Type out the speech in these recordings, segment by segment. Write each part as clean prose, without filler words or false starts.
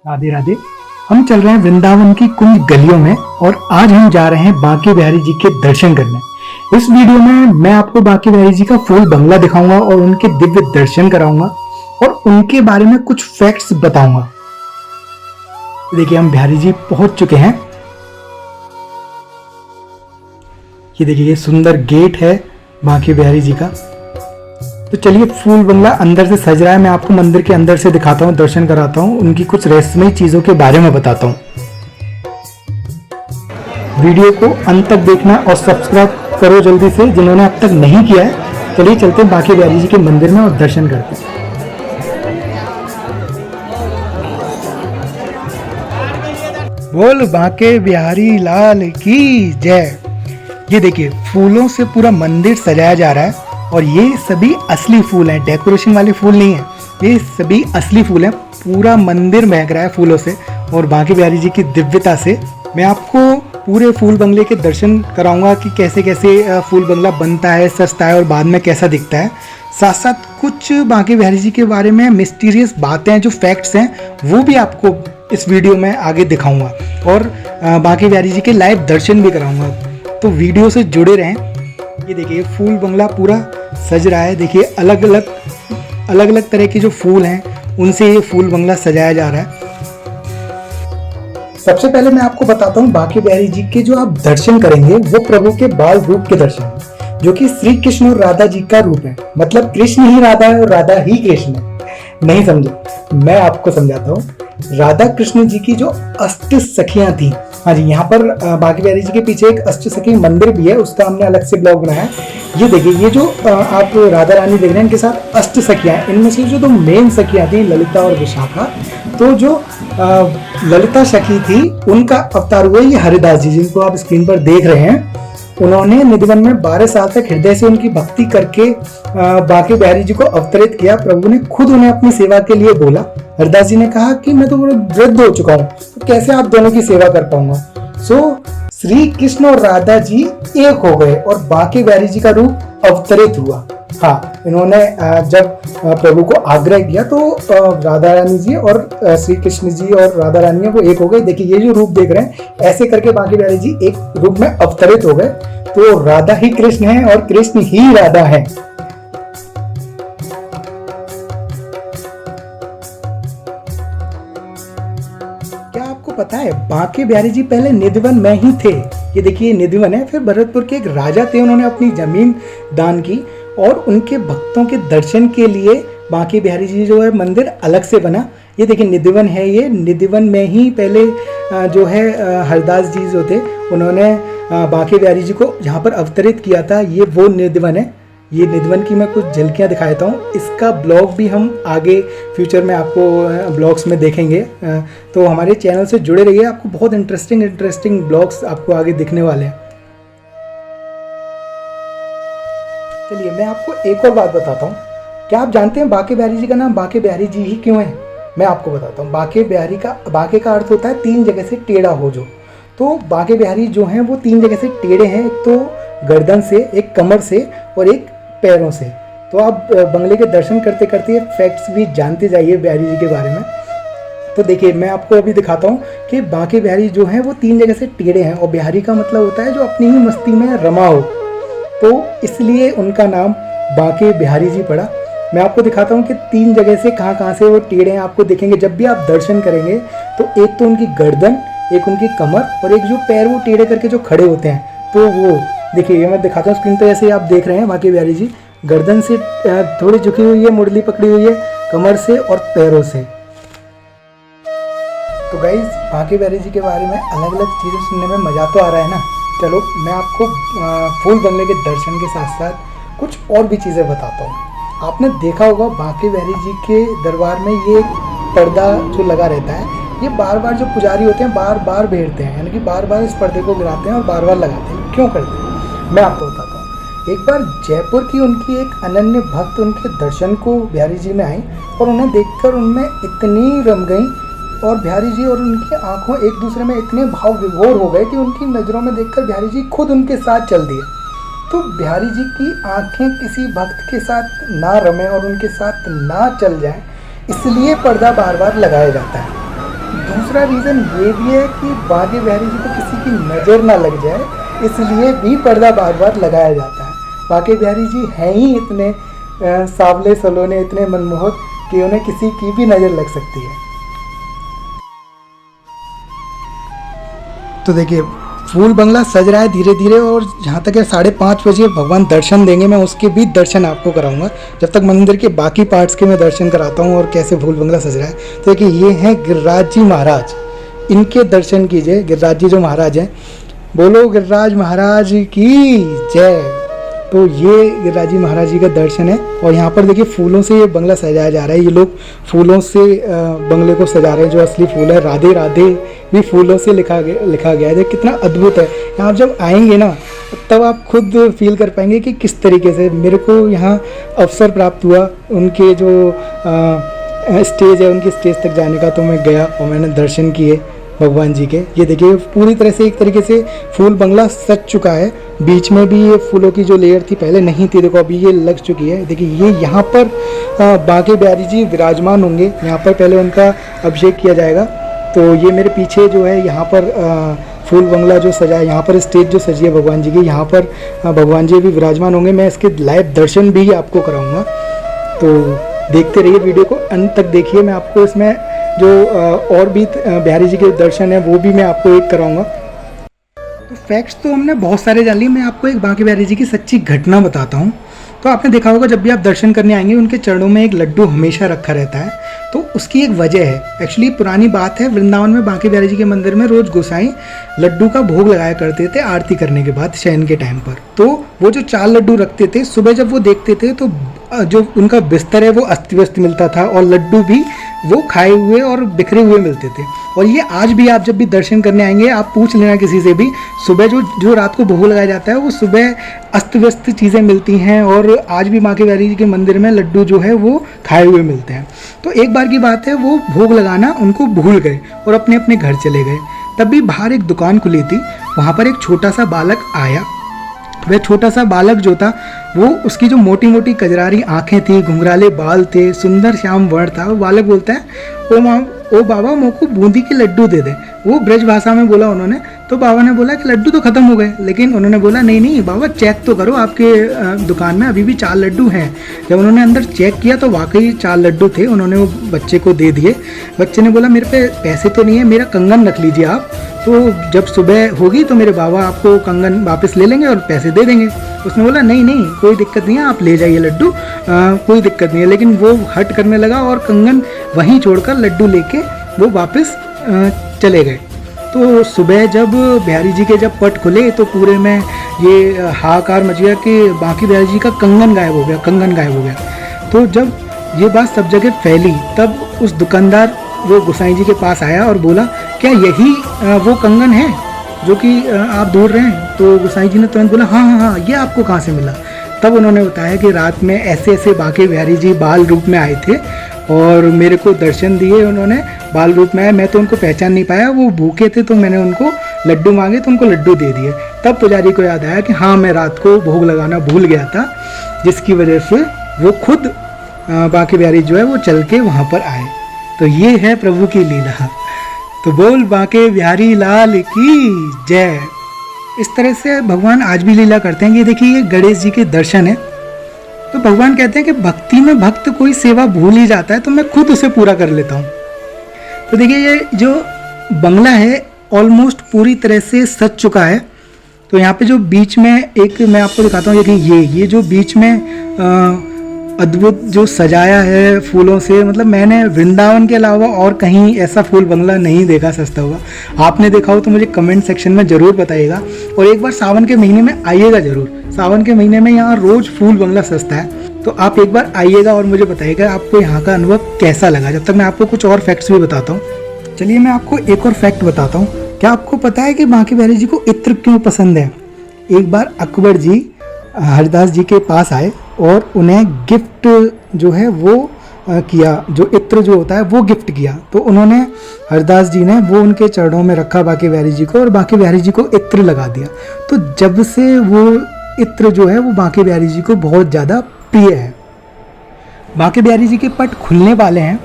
राधे राधे। हम चल रहे हैं वृंदावन की कुंज गलियों में और आज हम जा रहे हैं बांके बिहारी जी के दर्शन करने। इस वीडियो में मैं आपको बांके बिहारी जी का फूल बंगला दिखाऊंगा और उनके दिव्य दर्शन कराऊंगा और उनके बारे में कुछ फैक्ट्स बताऊंगा। देखिए हम बिहारी जी पहुंच चुके हैं। ये देखिए ये सुंदर गेट है बांके बिहारी जी का। तो चलिए फूल बंगला अंदर से सज रहा है, मैं आपको मंदिर के अंदर से दिखाता हूँ, दर्शन कराता हूँ, उनकी कुछ रहस्यमयी चीजों के बारे में बताता हूँ। वीडियो को अंत तक देखना और सब्सक्राइब करो जल्दी से जिन्होंने अब तक नहीं किया है। चलिए चलते हैं बांके बिहारी जी के मंदिर में और दर्शन करते हैं। बोल बांके बिहारी लाल की जय। ये देखिए फूलों से पूरा मंदिर सजाया जा रहा है और ये सभी असली फूल हैं, डेकोरेशन वाले फूल नहीं है, ये सभी असली फूल हैं। पूरा मंदिर महक रहा है फूलों से और बांके बिहारी जी की दिव्यता से। मैं आपको पूरे फूल बंगले के दर्शन कराऊंगा कि कैसे कैसे फूल बंगला बनता है, सजता है और बाद में कैसा दिखता है। साथ साथ कुछ बांके बिहारी जी के बारे में मिस्टीरियस बातें हैं, जो फैक्ट्स हैं वो भी आपको इस वीडियो में आगे दिखाऊंगा और बांके बिहारी जी के लाइव दर्शन भी कराऊंगा। तो वीडियो से जुड़े रहें। ये देखिए फूल बंगला पूरा सज रहा है। देखिए अलग अलग तरह के जो फूल हैं उनसे ये फूल बंगला सजाया जा रहा है। सबसे पहले मैं आपको बताता हूँ बांके बिहारी जी के जो आप दर्शन करेंगे वो प्रभु के बाल रूप के दर्शन, जो कि श्री कृष्ण और राधा जी का रूप है। मतलब कृष्ण ही राधा है और राधा ही कृष्ण है। नहीं समझे, मैं आपको समझाता हूँ। राधा कृष्ण जी की जो अष्ट सखियां थी, हाँ जी, यहाँ पर बांके बिहारी जी के पीछे एक अष्ट सखी मंदिर भी है, उसका हमने अलग से ब्लॉग बनाया है। ये देखिए ये जो आप राधा रानी देख रहे हैं, इनके साथ अष्ट सखियां हैं। इनमें से जो दो मेन सखियां थी ललिता और विशाखा, तो जो ललिता सखी थी उनका अवतार हुआ ये हरिदास जी, जिनको आप स्क्रीन पर देख रहे हैं। उन्होंने निधिवन में 12 साल तक हृदय से उनकी भक्ति करके बांके बिहारी जी को अवतरित किया। प्रभु ने खुद उन्हें अपनी सेवा के लिए बोला। हरिदास जी ने कहा कि मैं तो वृद्ध हो चुका हूँ, तो कैसे आप दोनों की सेवा कर पाऊंगा। सो श्री कृष्ण और राधा जी एक हो गए और बांके बिहारी जी का रूप अवतरित हुआ। हाँ, इन्होंने जब प्रभु को आग्रह किया तो राधा रानी जी और श्री कृष्ण जी और राधा रानी वो एक हो गए। देखिए ये जो रूप देख रहे हैं, ऐसे करके बांके बिहारी जी एक रूप में अवतरित हो गए। तो राधा ही कृष्ण है और कृष्ण ही राधा है। क्या आपको पता है बांके बिहारी जी पहले निधिवन में ही थे। ये देखिए निधिवन है। फिर भरतपुर के एक राजा थे, उन्होंने अपनी जमीन दान की और उनके भक्तों के दर्शन के लिए बांके बिहारी जी जो है मंदिर अलग से बना। ये देखिए निधिवन है। ये निधिवन में ही पहले जो है हरदास जी जो थे उन्होंने बांके बिहारी जी को यहाँ पर अवतरित किया था। ये वो निधिवन है। ये निधिवन की मैं कुछ झलकियाँ दिखाता हूँ। इसका ब्लॉग भी हम आगे फ्यूचर में आपको ब्लॉग्स में देखेंगे। तो हमारे चैनल से जुड़े रहिए, आपको बहुत इंटरेस्टिंग ब्लॉग्स आपको आगे दिखने वाले हैं। चलिए मैं आपको एक और बात बताता हूँ। क्या आप जानते हैं बांके बिहारी जी का नाम बांके बिहारी जी ही क्यों है? मैं आपको बताता हूँ। बांके का अर्थ होता है 3 जगह से टेढ़ा हो जो। तो बांके बिहारी जो हैं वो 3 जगह से टेढ़े हैं, एक तो गर्दन से, एक कमर से और एक पैरों से। तो आप बंगले के दर्शन करते करते फैक्ट्स भी जानते जाइए बिहारी जी के बारे में। तो देखिए मैं आपको अभी दिखाता हूँ कि बांके बिहारी जो हैं वो 3 जगह से टेढ़े हैं और बिहारी का मतलब होता है जो अपनी ही मस्ती में रमा हो, तो इसलिए उनका नाम बांके बिहारी जी पड़ा। मैं आपको दिखाता हूँ कि 3 जगह से कहाँ से वो टेढ़े हैं। आपको देखेंगे जब भी आप दर्शन करेंगे तो एक तो उनकी गर्दन, एक उनकी कमर और एक जो पैर वो टेढ़े करके जो खड़े होते हैं, तो वो देखिए ये मैं दिखाता हूँ स्क्रीन पर। जैसे आप देख रहे हैं बांके बिहारी जी गर्दन से थोड़ी झुकी हुई है, मुरली पकड़ी हुई है, कमर से और पैरों से। तो गाइज बांके बिहारी जी के बारे में अलग अलग चीज़ें सुनने में मज़ा तो आ रहा है ना। चलो मैं आपको फूल बंगले के दर्शन के साथ साथ कुछ और भी चीज़ें बताता हूँ। आपने देखा होगा बांके बिहारी जी के दरबार में ये पर्दा जो लगा रहता है, ये बार बार जो पुजारी होते हैं बार बार भेड़ते हैं, यानी कि बार बार इस पर्दे को गिराते हैं और बार बार लगाते हैं। क्यों करते हैं मैं आपको बताता हूँ। एक बार जयपुर की उनकी एक अनन्य भक्त उनके दर्शन को बिहारी जी में आई और उन्हें देखकर उनमें इतनी रम गई और बिहारी जी और उनकी आंखों एक दूसरे में इतने भाव विभोर हो गए कि उनकी नज़रों में देखकर बिहारी जी खुद उनके साथ चल दिए। तो बिहारी जी की आंखें किसी भक्त के साथ ना रमें और उनके साथ ना चल जाएं, इसलिए पर्दा बार बार लगाया जाता है। दूसरा रीज़न ये भी है कि बांके बिहारी जी को किसी की नज़र ना लग जाए, इसलिए भी पर्दा बार बार लगाया जाता है। बांके बिहारी जी हैं ही इतने सांवले सलोने, इतने मनमोहक कि उन्हें किसी की भी नज़र लग सकती है। तो देखिए फूल बंगला सज रहा है धीरे धीरे, और जहाँ तक है 5:30 बजे भगवान दर्शन देंगे, मैं उसके भी दर्शन आपको कराऊंगा। जब तक मंदिर के बाकी पार्ट्स के मैं दर्शन कराता हूँ और कैसे फूल बंगला सज रहा है। तो देखिए ये हैं गिरिराज जी महाराज, इनके दर्शन कीजिए। गिरिराज जी जो महाराज हैं, बोलो गिरिराज महाराज की जय। तो ये गिरिराज जी महाराज जी का दर्शन है, और यहाँ पर देखिए फूलों से ये बंगला सजाया जा रहा है। ये लोग फूलों से बंगले को सजा रहे हैं। जो असली फूल है राधे राधे भी फूलों से लिखा गया है। देखिए कितना अद्भुत है। यहाँ जब आएंगे ना तब आप खुद फील कर पाएंगे कि किस तरीके से मेरे को यहाँ अवसर प्राप्त हुआ उनके जो स्टेज है, उनकी स्टेज तक जाने का। तो मैं गया और मैंने दर्शन किए भगवान जी के। ये देखिए पूरी तरह से एक तरीके से फूल बंगला सज चुका है। बीच में भी ये फूलों की जो लेयर थी पहले नहीं थी, देखो अभी ये लग चुकी है। देखिए ये यहाँ पर बांके बिहारी जी विराजमान होंगे। यहाँ पर पहले उनका अभिषेक किया जाएगा। तो ये मेरे पीछे जो है यहाँ पर फूल बंगला जो सजा है, यहाँ पर स्टेज जो सजी है भगवान जी की, यहाँ पर भगवान जी भी विराजमान होंगे। मैं इसके लाइव दर्शन भी आपको कराऊँगा। तो देखते रहिए वीडियो को, अंत तक देखिए। मैं आपको इसमें जो और भी बिहारी जी के दर्शन है वो भी मैं आपको एक कराऊंगा। तो फैक्ट्स तो हमने बहुत सारे जान लिए, मैं आपको एक बांके बिहारी जी की सच्ची घटना बताता हूँ। तो आपने देखा होगा जब भी आप दर्शन करने आएंगे उनके चरणों में एक लड्डू हमेशा रखा रहता है। तो उसकी एक वजह है, एक्चुअली पुरानी बात है, वृंदावन में बांके बिहारी जी के मंदिर में रोज़ गोसाई लड्डू का भोग लगाया करते थे आरती करने के बाद शयन के टाइम पर। तो वो जो 4 लड्डू रखते थे, सुबह जब वो देखते थे तो जो उनका बिस्तर है वो अस्त व्यस्त मिलता था, और लड्डू भी वो खाए हुए और बिखरे हुए मिलते थे। और ये आज भी आप जब भी दर्शन करने आएंगे आप पूछ लेना किसी से भी, सुबह जो रात को भोग लगाया जाता है वो सुबह अस्त व्यस्त चीज़ें मिलती हैं, और आज भी बांके बिहारी जी के मंदिर में लड्डू जो है वो खाए हुए मिलते हैं। तो एक बार की बात है, वो भोग लगाना उनको भूल गए और अपने अपने घर चले गए। तब भी बाहर एक दुकान खुली थी, वहाँ पर एक छोटा सा बालक आया। वह छोटा सा बालक जो था वो, उसकी जो मोटी मोटी कजरारी आंखें थी, घुंघराले बाल थे, सुंदर श्याम वर्ण था। वो बालक बोलता है, ओ बाबा मेरे को बूंदी के लड्डू दे दे। वो ब्रज भाषा में बोला उन्होंने। तो बाबा ने बोला कि लड्डू तो ख़त्म हो गए, लेकिन उन्होंने बोला नहीं बाबा चेक तो करो, आपके दुकान में अभी भी 4 लड्डू हैं। जब उन्होंने अंदर चेक किया तो वाकई 4 लड्डू थे। उन्होंने वो बच्चे को दे दिए। बच्चे ने बोला मेरे पे पैसे तो नहीं है, मेरा कंगन रख लीजिए आप, तो जब सुबह होगी तो मेरे बाबा आपको कंगन वापस ले लेंगे और पैसे दे देंगे। उसने बोला नहीं कोई दिक्कत नहीं है, आप ले जाइए लड्डू, कोई दिक्कत नहीं है। लेकिन वो हट करने लगा और कंगन वहीं छोड़कर लड्डू लेके वो वापस चले गए। तो सुबह जब बिहारी जी के जब पट खुले तो पूरे में ये हाहाकार मच गया कि बांके बिहारी जी का कंगन गायब हो गया। तो जब ये बात सब जगह फैली तब उस दुकानदार वो गोसाई जी के पास आया और बोला क्या यही वो कंगन है जो कि आप ढूंढ रहे हैं? तो गोसाई जी ने तुरंत बोला हाँ, ये आपको कहाँ से मिला? तब उन्होंने बताया कि रात में ऐसे बांके बिहारी जी बाल रूप में आए थे और मेरे को दर्शन दिए उन्होंने बाल रूप में आए। मैं तो उनको पहचान नहीं पाया, वो भूखे थे तो मैंने उनको लड्डू मांगे तो उनको लड्डू दे दिए। तब पुजारी को याद आया कि हाँ मैं रात को भोग लगाना भूल गया था, जिसकी वजह से वो खुद बांके बिहारी जो है वो चल के वहाँ पर आए। तो ये है प्रभु की लीला। तो बोल बांके बिहारी लाल की जय। इस तरह से भगवान आज भी लीला करते हैं। ये देखिए ये गणेश जी के दर्शन है। तो भगवान कहते हैं कि भक्ति में भक्त कोई सेवा भूल ही जाता है तो मैं खुद उसे पूरा कर लेता हूँ। तो देखिए ये जो बंगला है ऑलमोस्ट पूरी तरह से सज चुका है। तो यहाँ पे जो बीच में एक मैं आपको दिखाता हूँ, ये जो बीच में अद्भुत जो सजाया है फूलों से, मतलब मैंने वृंदावन के अलावा और कहीं ऐसा फूल बंगला नहीं देखा सजता हुआ। आपने देखा हो तो मुझे कमेंट सेक्शन में ज़रूर बताइएगा। और एक बार सावन के महीने में आइएगा ज़रूर। सावन के महीने में यहाँ रोज़ फूल बंगला सजता है, तो आप एक बार आइएगा और मुझे बताइएगा आपको यहाँ का अनुभव कैसा लगा। जब तक मैं आपको कुछ और फैक्ट्स भी बताता हूँ। चलिए मैं आपको एक और फैक्ट बताता हूँ। क्या आपको पता है कि बांके बिहारी जी को इत्र क्यों पसंद है? एक बार अकबर जी हरिदास जी के पास आए और उन्हें गिफ्ट जो है वो किया, जो इत्र जो होता है वो गिफ्ट किया। तो उन्होंने हरिदास जी ने वो उनके चरणों में रखा बांके बिहारी जी को, और बांके बिहारी जी को इत्र लगा दिया। तो जब से वो इत्र जो है वो बांके बिहारी जी को बहुत ज़्यादा प्रिय है। बांके बिहारी जी के पट खुलने वाले हैं,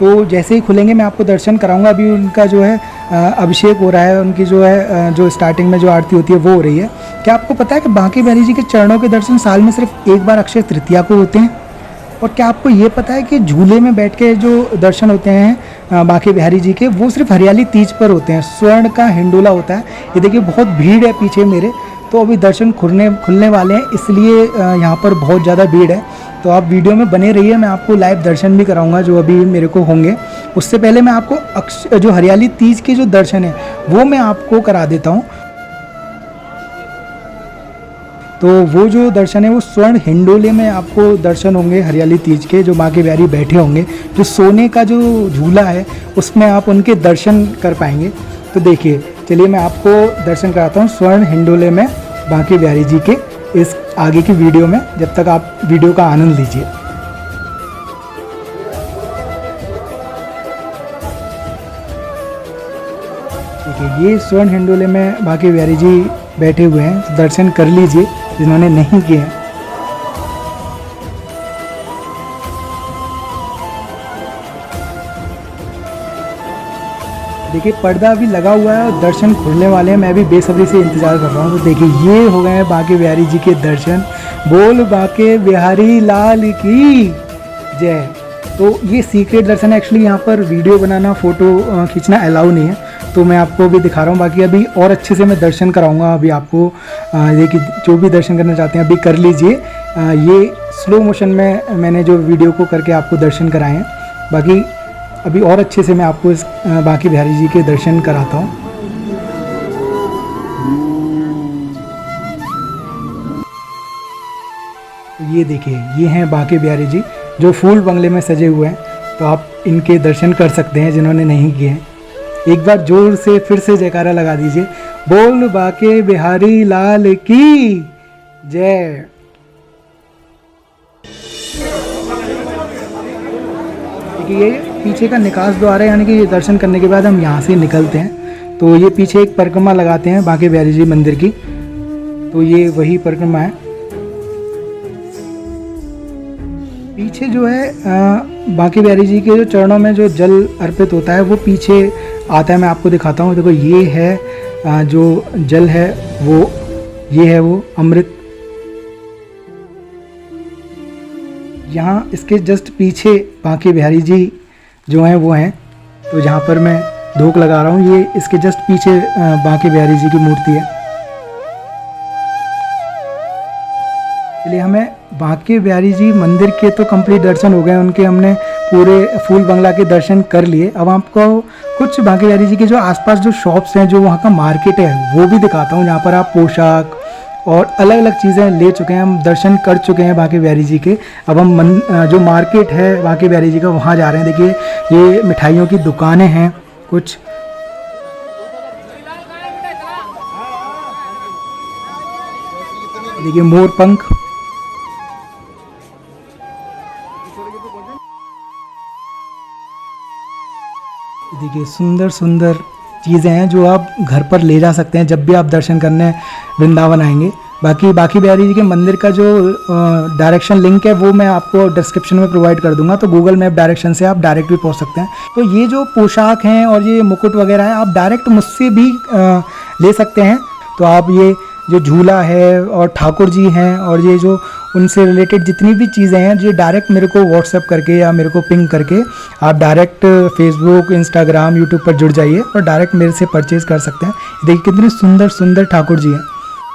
तो जैसे ही खुलेंगे मैं आपको दर्शन कराऊंगा। अभी उनका जो है अभिषेक हो रहा है, उनकी जो है जो स्टार्टिंग में जो आरती होती है वो हो रही है। क्या आपको पता है कि बांके बिहारी जी के चरणों के दर्शन साल में सिर्फ एक बार अक्षय तृतीया को होते हैं? और क्या आपको ये पता है कि झूले में बैठ के जो दर्शन होते हैं बांके बिहारी जी के, वो सिर्फ हरियाली तीज पर होते हैं। स्वर्ण का हिंडोला होता है। ये देखिए बहुत भीड़ है पीछे मेरे, तो अभी दर्शन खुलने वाले हैं, इसलिए यहाँ पर बहुत ज़्यादा भीड़ है। तो आप वीडियो में बने रहिए, मैं आपको लाइव दर्शन भी कराऊंगा जो अभी मेरे को होंगे। उससे पहले मैं आपको जो हरियाली तीज के जो दर्शन है वो मैं आपको करा देता हूँ। तो वो जो दर्शन है वो स्वर्ण हिंडोले में आपको दर्शन होंगे हरियाली तीज के, जो बांके बिहारी बैठे होंगे। जो सोने का जो झूला है उसमें आप उनके दर्शन कर पाएंगे। तो देखिए, चलिए मैं आपको दर्शन कराता हूँ स्वर्ण हिंडोले में बांके बिहारी जी के, इस आगे की वीडियो में। जब तक आप वीडियो का आनंद लीजिए। देखिए ये स्वर्ण हिंडोले में बांके बिहारी जी बैठे हुए हैं, तो दर्शन कर लीजिए जिन्होंने नहीं किए हैं। देखिए पर्दा अभी लगा हुआ है और दर्शन खुलने वाले हैं। मैं अभी बेसब्री से इंतज़ार कर रहा हूँ। तो देखिए ये हो गए हैं बांके बिहारी जी के दर्शन। बोल बांके बिहारी लाल की जय। तो ये सीक्रेट दर्शन है। एक्चुअली यहाँ पर वीडियो बनाना, फ़ोटो खींचना अलाउ नहीं है, तो मैं आपको अभी दिखा रहा हूँ। बाकी अभी और अच्छे से मैं दर्शन कराऊँगा अभी आपको। देखिए जो भी दर्शन करना चाहते हैं अभी कर लीजिए। ये स्लो मोशन में मैंने जो वीडियो को करके आपको दर्शन कराए हैं। बाकी अभी और अच्छे से मैं आपको इस बांके बिहारी जी के दर्शन कराता हूँ। तो ये देखिए ये हैं बांके बिहारी जी जो फूल बंगले में सजे हुए हैं। तो आप इनके दर्शन कर सकते हैं जिन्होंने नहीं किए हैं। एक बार जोर से फिर से जयकारा लगा दीजिए, बोल बांके बिहारी लाल की जय। देखिए ये पीछे का निकास द्वार है, यानी कि ये दर्शन करने के बाद हम यहाँ से निकलते हैं। तो ये पीछे एक परिक्रमा लगाते हैं बांके बिहारी जी मंदिर की, तो ये वही परिक्रमा है। पीछे जो है बांके बिहारी जी के जो चरणों में जो जल अर्पित होता है वो पीछे आता है। मैं आपको दिखाता हूँ। देखो ये है जो जल है वो, ये है वो अमृत। यहाँ इसके जस्ट पीछे बांके बिहारी जी जो हैं वो हैं। तो जहाँ पर मैं धूप लगा रहा हूँ, ये इसके जस्ट पीछे बांके बिहारी जी की मूर्ति है। चलिए हमें बांके बिहारी जी मंदिर के तो कंप्लीट दर्शन हो गए, उनके हमने पूरे फूल बंगला के दर्शन कर लिए। अब आपको कुछ बांके बिहारी जी के जो आसपास जो शॉप्स हैं, जो वहाँ का मार्केट है वो भी दिखाता हूँ, जहाँ पर आप पोशाक और अलग अलग चीज़ें ले चुके हैं। हम दर्शन कर चुके हैं बांके बिहारी जी के। अब हम जो मार्केट है बांके बिहारी जी का वहाँ जा रहे हैं। देखिए ये मिठाइयों की दुकानें हैं कुछ। देखिए मोर पंख, देखिए सुंदर सुंदर चीज़ें हैं जो आप घर पर ले जा सकते हैं जब भी आप दर्शन करने वृंदावन आएंगे। बाकी बांके बिहारी जी के मंदिर का जो डायरेक्शन लिंक है वो मैं आपको डिस्क्रिप्शन में प्रोवाइड कर दूंगा, तो गूगल मैप डायरेक्शन से आप डायरेक्ट भी पहुंच सकते हैं। तो ये जो पोशाक हैं और ये मुकुट वगैरह है आप डायरेक्ट मुझसे भी ले सकते हैं। तो आप ये जो झूला है और ठाकुर जी हैं और ये जो उनसे रिलेटेड जितनी भी चीज़ें हैं, जो डायरेक्ट मेरे को व्हाट्सएप करके या मेरे को पिंग करके आप डायरेक्ट फेसबुक, इंस्टाग्राम, यूट्यूब पर जुड़ जाइए और डायरेक्ट मेरे से परचेज़ कर सकते हैं। देखिए कितने सुंदर सुंदर ठाकुर जी हैं।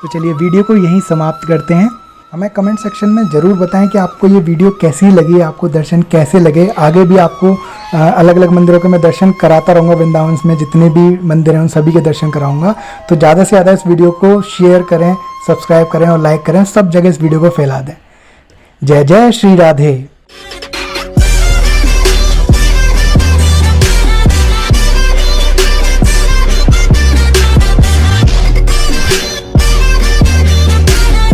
तो चलिए वीडियो को यहीं समाप्त करते हैं। हमें कमेंट सेक्शन में ज़रूर बताएं कि आपको ये वीडियो कैसी लगी, आपको दर्शन कैसे लगे। आगे भी आपको अलग अलग मंदिरों के मैं दर्शन कराता रहूँगा। वृंदावन में जितने भी मंदिर हैं उन सभी के दर्शन कराऊंगा। तो ज़्यादा से ज़्यादा इस वीडियो को शेयर करें, सब्सक्राइब करें और लाइक करें, सब जगह इस वीडियो को फैला दें। जय जय श्री राधे।